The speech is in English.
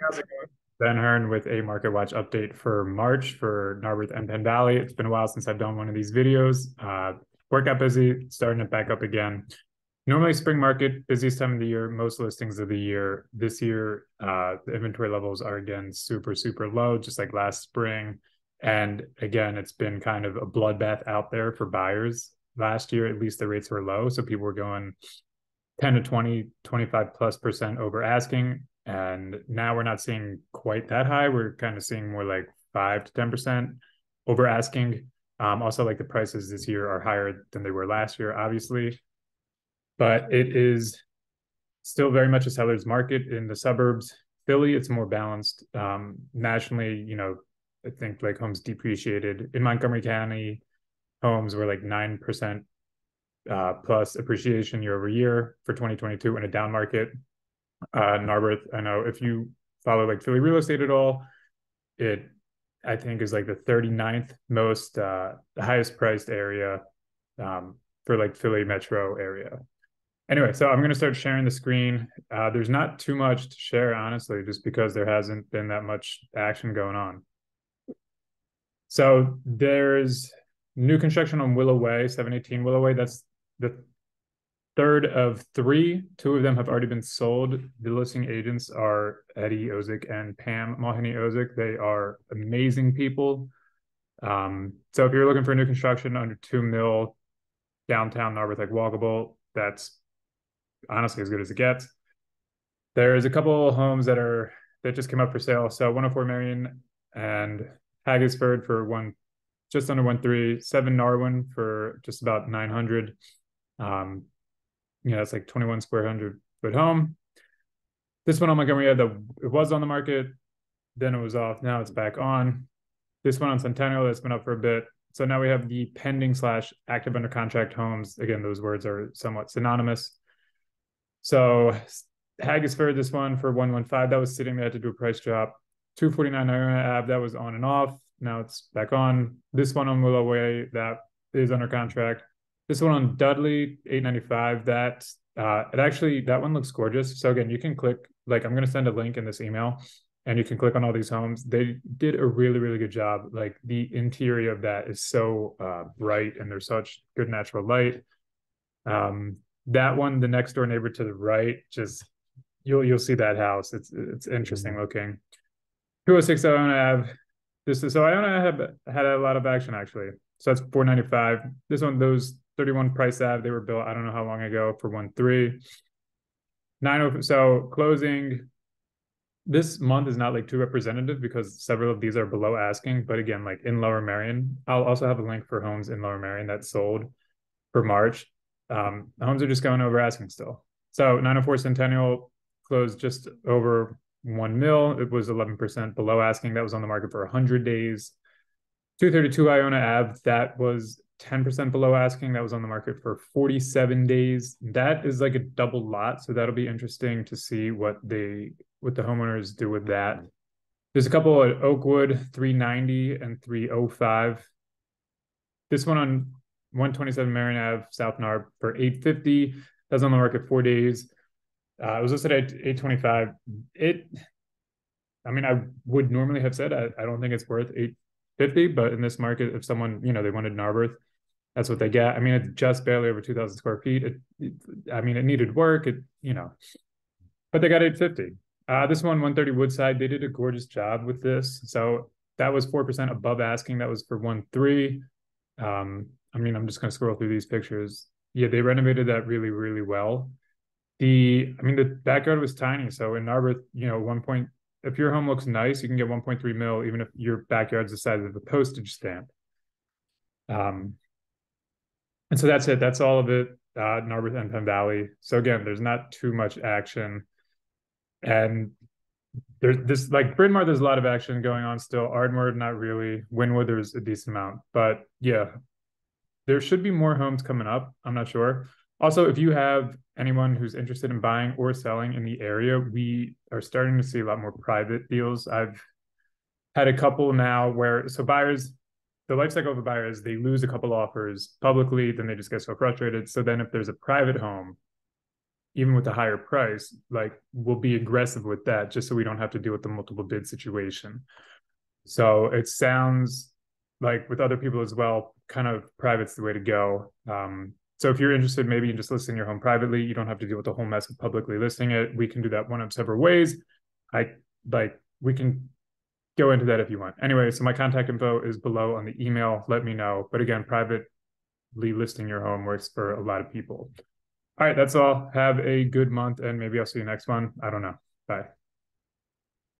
How's it going? Ben Hearn with a Market Watch update for March for Narberth and Penn Valley. It's been a while since I've done one of these videos. Work got busy, starting it back up again. Normally, spring market, busiest time of the year, most listings of the year. This year, the inventory levels are again super, super low, just like last spring. And again, it's been kind of a bloodbath out there for buyers. Last year, at least the rates were low. So people were going 10 to 20, 25+% over asking. And now we're not seeing quite that high. We're kind of seeing more like 5 to 10% over asking. Also, like the prices this year are higher than they were last year, obviously, but it is still very much a seller's market in the suburbs. Philly, it's more balanced. Nationally, I think like homes depreciated in Montgomery County. Homes were like 9% plus appreciation year over year for 2022 in a down market. Narberth, I know if you follow like Philly real estate at all, it I think is like the 39th most the highest priced area for like Philly metro area. Anyway, so I'm going to start sharing the screen. There's not too much to share, honestly, just because there hasn't been that much action going on. So there's new construction on Willow Way, 718 Willow Way. That's the third of three. Two of them have already been sold. The listing agents are Eddie Ozick and Pam Mahoney Ozick. They are amazing people. So if you're looking for new construction under 2 mil, downtown Narberth, like walkable, that's honestly as good as it gets. There's a couple homes that just came up for sale. So 104 Merion and Haggisford for just under 1.3, 7 Narwin for just about 900. It's like 21 square hundred foot home. This one on Montgomery, it was on the market, then it was off. Now it's back on. This one on Centennial that's been up for a bit. So now we have the pending / active under contract homes. Again, those words are somewhat synonymous. So Haggisford, this one for 115, that was sitting there to do a price drop. 249 Iona Ave, that was on and off. Now it's back on. This one on Willow Way, that is under contract. This one on Dudley, 895, that one looks gorgeous. So again, you can click, like I'm going to send a link in this email and you can click on all these homes. They did a really, really good job. Like the interior of that is so bright and there's such good natural light. That one, the next door neighbor to the right, just you'll see that house. It's interesting looking. 206 Iona Ave. So Iona had a lot of action actually. So that's 495. This one, those 31 Price Ave, they were built I don't know how long ago for 1.3. 90. So closing this month is not like too representative because several of these are below asking. But again, like in Lower Merion, I'll also have a link for homes in Lower Merion that sold for March. The homes are just going over asking still. So 904 Centennial closed just over 1 mil. It was 11% below asking. That was on the market for 100 days. 232 Iona Ave, that was 10% below asking. That was on the market for 47 days. That is like a double lot. So that'll be interesting to see what the homeowners do with that. There's a couple at Oakwood, 390 and 305. This one on 127 Marion Ave, South Narb for 850. That's on the market 4 days. It was listed at 825. I would normally have said I don't think it's worth 850, but in this market, if someone, they wanted Narberth, that's what they get. It's just barely over 2,000 square feet. It needed work, but they got 850. This one, 130 Woodside, they did a gorgeous job with this. So that was 4% above asking. That was for 1.3. I'm just going to scroll through these pictures. Yeah, they renovated that really, really well. The backyard was tiny. So in Narberth, if your home looks nice, you can get 1.3 mil, even if your backyard's the size of a postage stamp. And so that's it. That's all of it. Narberth and Penn Valley. So again, there's not too much action. And there's this, like Bryn Mawr, there's a lot of action going on still. Ardmore, not really. Wynwood, there's a decent amount. But yeah, there should be more homes coming up. I'm not sure. Also, if you have anyone who's interested in buying or selling in the area, we are starting to see a lot more private deals. I've had a couple now buyers, the life cycle of a buyer is they lose a couple offers publicly, then they just get so frustrated. So then if there's a private home even with the higher price, like we'll be aggressive with that just so we don't have to deal with the multiple bid situation. So it sounds like with other people as well, kind of private's the way to go. So if you're interested, maybe in just listing your home privately, you don't have to deal with the whole mess of publicly listing it. We can do that one of several ways. We can go into that if you want. Anyway, so my contact info is below on the email. Let me know. But again, privately listing your home works for a lot of people. All right, that's all. Have a good month, and maybe I'll see you next one. I don't know. Bye.